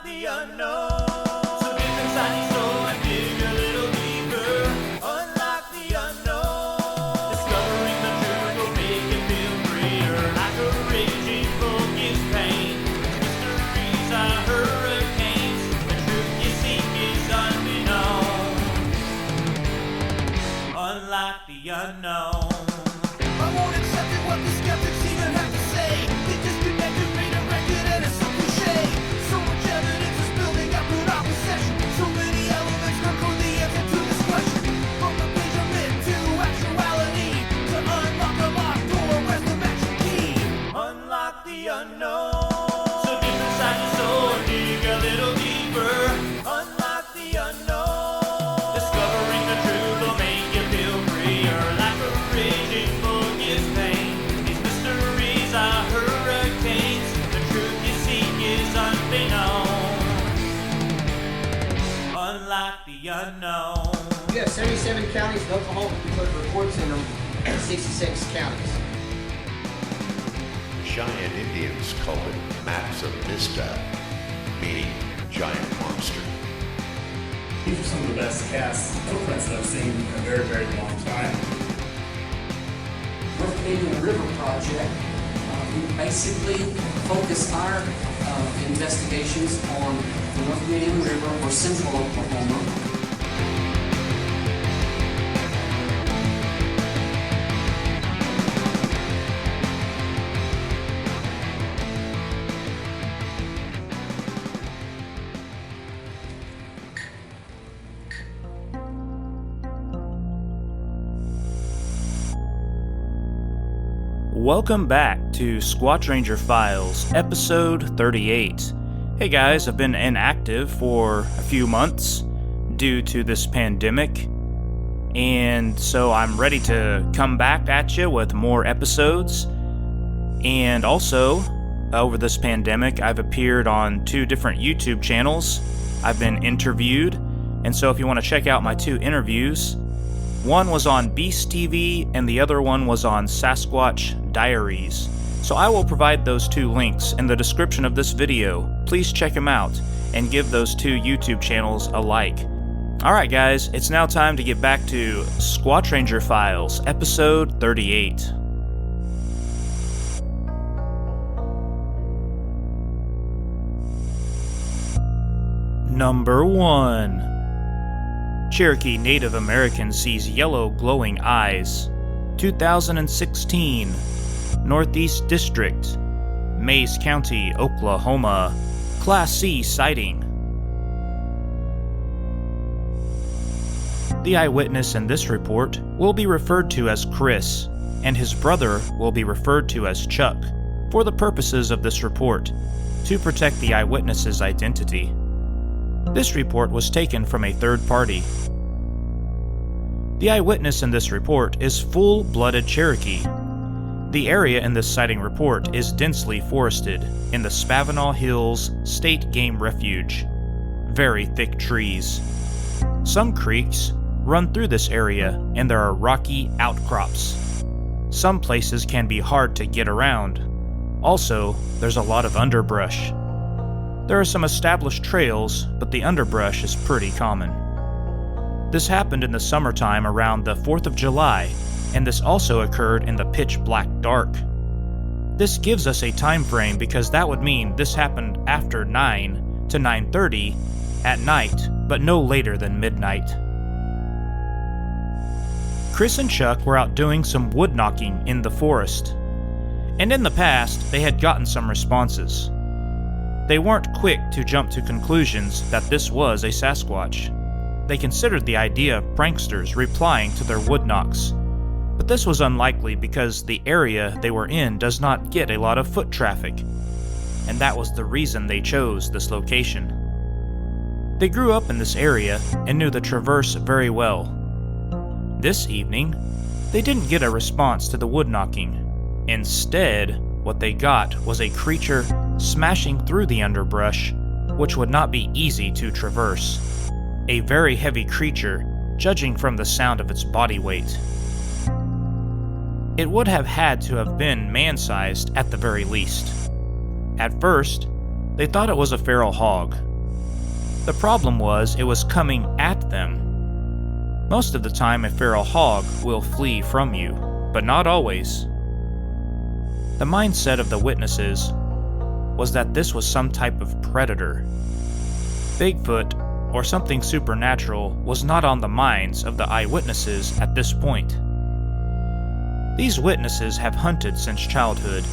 the unknown. So get inside your soul and dig a little deeper. Unlock the unknown. Discovering the truth will make you feel freer. Like a raging bull gives pain. Mysteries are hurricanes. The truth you seek is unbeknown. Unlock the unknown. I won't accept it what the skeptics even have to say. They disconnect and redirect it and it's so cliche. So much evidence is building up in opposition. So many elements control the answer to this question. From the page of myth to actuality. To unlock the locked door, where's the magic key? Unlock the unknown. So deep inside your soul and dig a little deeper. Unlock the unknown. Discovering the truth will make you feel freer. Like a raging bull gives pain. These mysteries are hurricanes. The truth you seek is unbeknown. Unlock the unknown. We have 77 counties in Oklahoma. We put reports in them in 66 counties. Cheyenne Indians called it Maps of Mista, meaning giant monster. These are some of the best cast footprints that I've seen in a very, very long time. North Canadian River Project. We basically focus our investigations on the North Canadian River or central Oklahoma. Welcome back to Squatch Ranger Files, episode 38. Hey guys, I've been inactive for a few months due to this pandemic, and so I'm ready to come back at you with more episodes. And also, over this pandemic, I've appeared on 2 different YouTube channels. I've been interviewed, and so if you want to check out my 2 interviews, one was on Beast TV and the other one was on Sasquatch Diaries. So I will provide those 2 links in the description of this video. Please check them out and give those 2 YouTube channels a like. Alright guys, it's now time to get back to Squatch Ranger Files, episode 38. Number 1. Cherokee Native American sees yellow glowing eyes. 2016. Northeast District, Mays County, Oklahoma. Class C sighting. The eyewitness in this report will be referred to as Chris, and his brother will be referred to as Chuck, for the purposes of this report, to protect the eyewitness's identity. This report was taken from a third party. The eyewitness in this report is full-blooded Cherokee. The area in this sighting report is densely forested in the Spavinaw Hills State Game Refuge. Very thick trees. Some creeks run through this area and there are rocky outcrops. Some places can be hard to get around. Also, there's a lot of underbrush. There are some established trails, but the underbrush is pretty common. This happened in the summertime around the 4th of July, and this also occurred in the pitch black dark. This gives us a time frame because that would mean this happened after 9 to 9:30 at night, but no later than midnight. Chris and Chuck were out doing some wood knocking in the forest, and in the past they had gotten some responses. They weren't quick to jump to conclusions that this was a Sasquatch. They considered the idea of pranksters replying to their wood knocks, but this was unlikely because the area they were in does not get a lot of foot traffic, and that was the reason they chose this location. They grew up in this area and knew the traverse very well. This evening, they didn't get a response to the wood knocking. Instead, what they got was a creature smashing through the underbrush, which would not be easy to traverse. A very heavy creature, judging from the sound of its body weight. It would have had to have been man-sized at the very least. At first, they thought it was a feral hog, The problem was it was coming at them. Most of the time, a feral hog will flee from you, but not always. The mindset of the witnesses was that this was some type of predator. Bigfoot, or something supernatural, was not on the minds of the eyewitnesses at this point. These witnesses have hunted since childhood.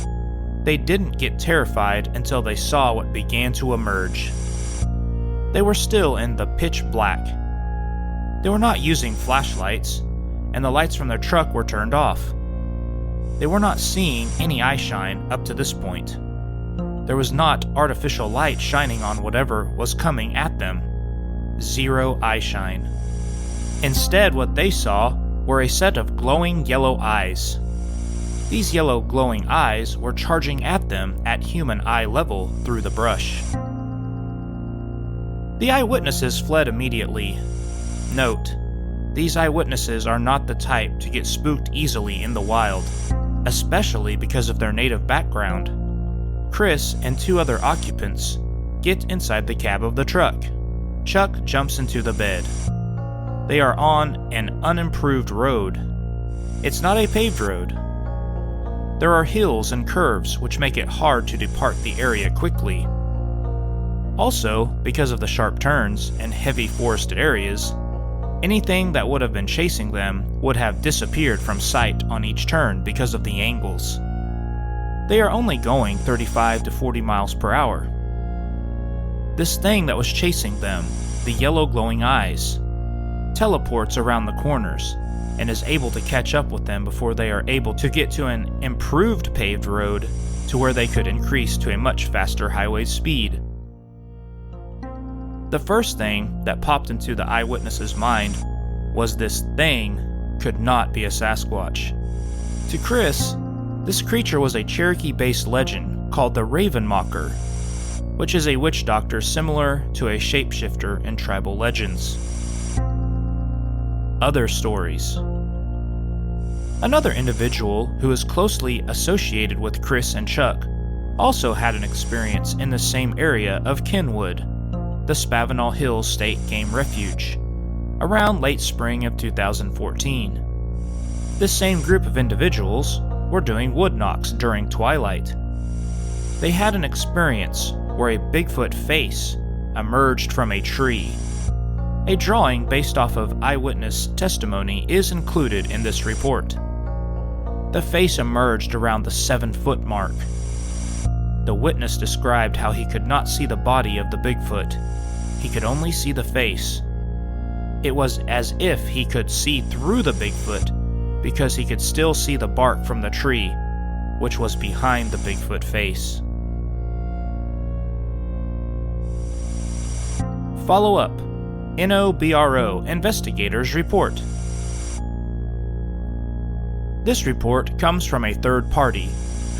They didn't get terrified until they saw what began to emerge. They were still in the pitch black. They were not using flashlights, and the lights from their truck were turned off. They were not seeing any eye shine up to this point. There was not artificial light shining on whatever was coming at them. Zero eye shine. Instead, what they saw were a set of glowing yellow eyes. These yellow glowing eyes were charging at them at human eye level through the brush. The eyewitnesses fled immediately. Note, these eyewitnesses are not the type to get spooked easily in the wild, especially because of their native background. Chris and 2 other occupants get inside the cab of the truck. Chuck jumps into the bed. They are on an unimproved road. It's not a paved road. There are hills and curves which make it hard to depart the area quickly. Also, because of the sharp turns and heavy forested areas, anything that would have been chasing them would have disappeared from sight on each turn because of the angles. They are only going 35 to 40 miles per hour. This thing that was chasing them, the yellow glowing eyes, teleports around the corners and is able to catch up with them before they are able to get to an improved paved road to where they could increase to a much faster highway speed. The first thing that popped into the eyewitness's mind was this thing could not be a Sasquatch. To Chris, this creature was a Cherokee-based legend called the Raven Mocker, which is a witch doctor similar to a shapeshifter in tribal legends. Other stories. Another individual who is closely associated with Chris and Chuck also had an experience in the same area of Kenwood, the Spavinal Hills State Game Refuge, around late spring of 2014. This same group of individuals were doing wood knocks during twilight. They had an experience where a Bigfoot face emerged from a tree. A drawing based off of eyewitness testimony is included in this report. The face emerged around the 7-foot mark. The witness described how he could not see the body of the Bigfoot. He could only see the face. It was as if he could see through the Bigfoot because he could still see the bark from the tree, which was behind the Bigfoot face. Follow up. NOBRO investigators report. This report comes from a third party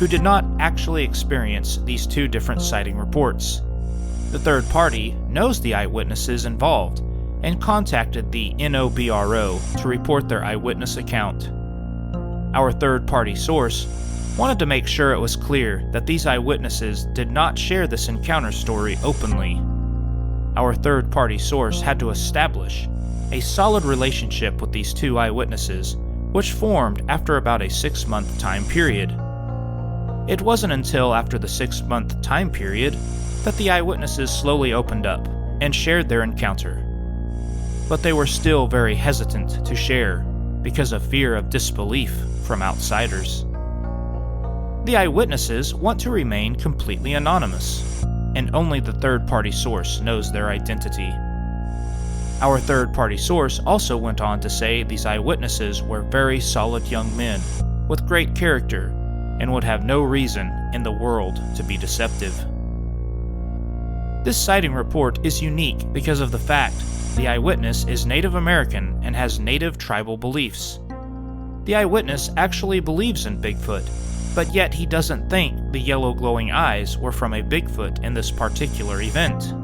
who did not actually experience these 2 different sighting reports. The third party knows the eyewitnesses involved and contacted the NOBRO to report their eyewitness account. Our third party source wanted to make sure it was clear that these eyewitnesses did not share this encounter story openly. Our third party source had to establish a solid relationship with these 2 eyewitnesses, which formed after about a 6-month time period. It wasn't until after the 6-month time period that the eyewitnesses slowly opened up and shared their encounter. But they were still very hesitant to share because of fear of disbelief from outsiders. The eyewitnesses want to remain completely anonymous, and only the third-party source knows their identity. Our third-party source also went on to say these eyewitnesses were very solid young men with great character and would have no reason in the world to be deceptive. This sighting report is unique because of the fact the eyewitness is Native American and has Native tribal beliefs. The eyewitness actually believes in Bigfoot, but yet he doesn't think the yellow glowing eyes were from a Bigfoot in this particular event.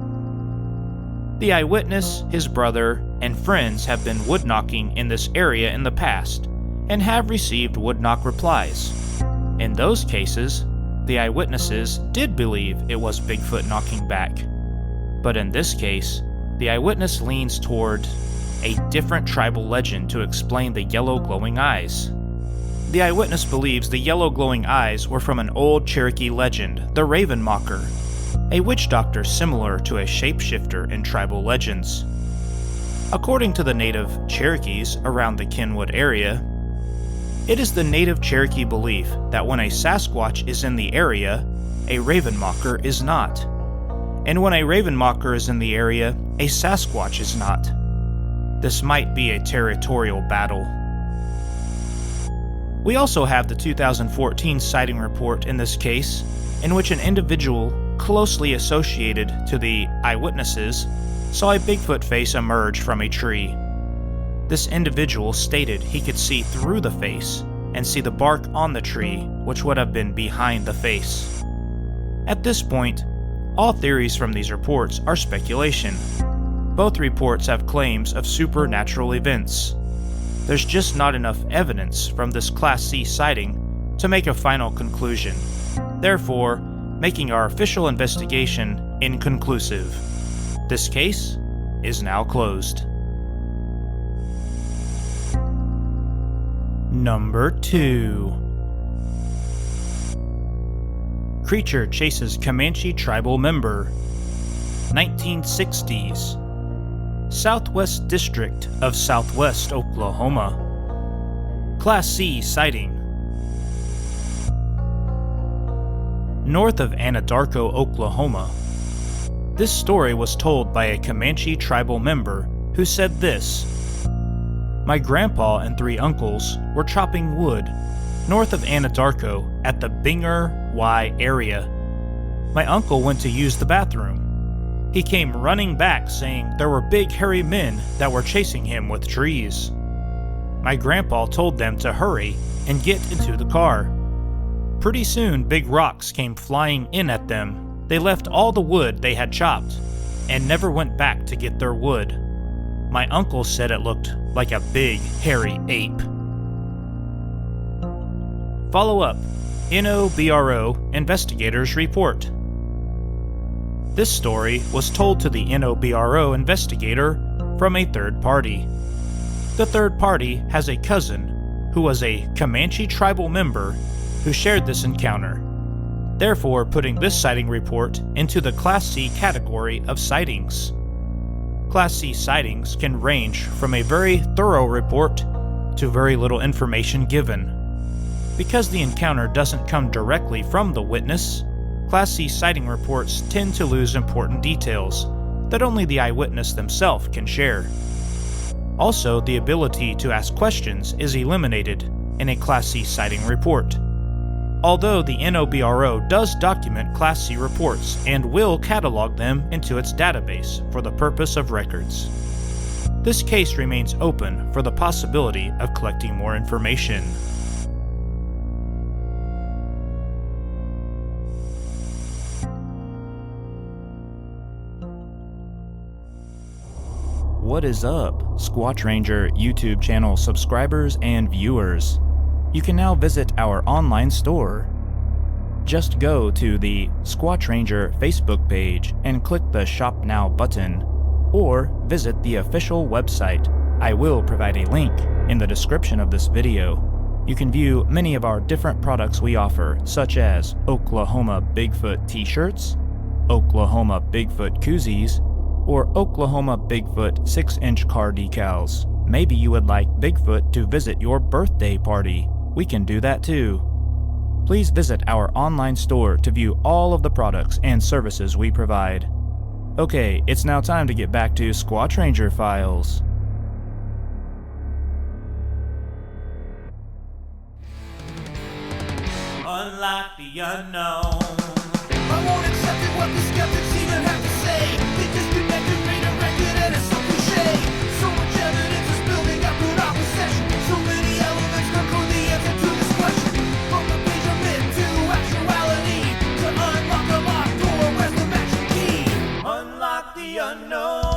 The eyewitness, his brother, and friends have been wood knocking in this area in the past and have received wood knock replies. In those cases, the eyewitnesses did believe it was Bigfoot knocking back. But in this case, the eyewitness leans toward a different tribal legend to explain the yellow glowing eyes. The eyewitness believes the yellow glowing eyes were from an old Cherokee legend, the Raven Mocker, a witch doctor similar to a shapeshifter in tribal legends. According to the native Cherokees around the Kenwood area, it is the native Cherokee belief that when a Sasquatch is in the area, a Raven Mocker is not. And when a Raven Mocker is in the area, a Sasquatch is not. This might be a territorial battle. We also have the 2014 sighting report in this case, in which an individual closely associated to the eyewitnesses saw a Bigfoot face emerge from a tree. This individual stated he could see through the face and see the bark on the tree, which would have been behind the face. At this point, all theories from these reports are speculation. Both reports have claims of supernatural events. There's just not enough evidence from this Class C sighting to make a final conclusion, therefore making our official investigation inconclusive. This case is now closed. Number 2. Creature chases Comanche tribal member. 1960s. Southwest District of Southwest Oklahoma. Class C sighting. North of Anadarko, Oklahoma. This story was told by a Comanche tribal member who said this: "My grandpa and 3 uncles were chopping wood north of Anadarko at the Binger Y area. My uncle went to use the bathroom. He came running back saying there were big hairy men that were chasing him with trees. My grandpa told them to hurry and get into the car. Pretty soon big rocks came flying in at them. They left all the wood they had chopped and never went back to get their wood. My uncle said it looked like a big hairy ape." Follow up. NOBRO investigators report. This story was told to the NOBRO investigator from a third party. The third party has a cousin who was a Comanche tribal member who shared this encounter, therefore putting this sighting report into the Class C category of sightings. Class C sightings can range from a very thorough report to very little information given. Because the encounter doesn't come directly from the witness, Class C sighting reports tend to lose important details that only the eyewitness themselves can share. Also, the ability to ask questions is eliminated in a Class C sighting report. Although the NOBRO does document Class C reports and will catalog them into its database for the purpose of records. This case remains open for the possibility of collecting more information. What is up, Squatch Ranger YouTube channel subscribers and viewers? You can now visit our online store. Just go to the Squatch Ranger Facebook page and click the Shop Now button, or visit the official website. I will provide a link in the description of this video. You can view many of our different products we offer, such as Oklahoma Bigfoot t-shirts, Oklahoma Bigfoot koozies, or Oklahoma Bigfoot 6-inch car decals. Maybe you would like Bigfoot to visit your birthday party. We can do that too. Please visit our online store to view all of the products and services we provide. Okay, it's now time to get back to Squatch Ranger Files. Unlike the unknown, I won't accept it what the skeptics even have to say. They disconnect and made a record and it's so cliche. So much evidence is building up in our possession. So many elements don't know the answer to this question. From the page of myth to actuality, to unlock a locked door, where's the magic key? Unlock the unknown.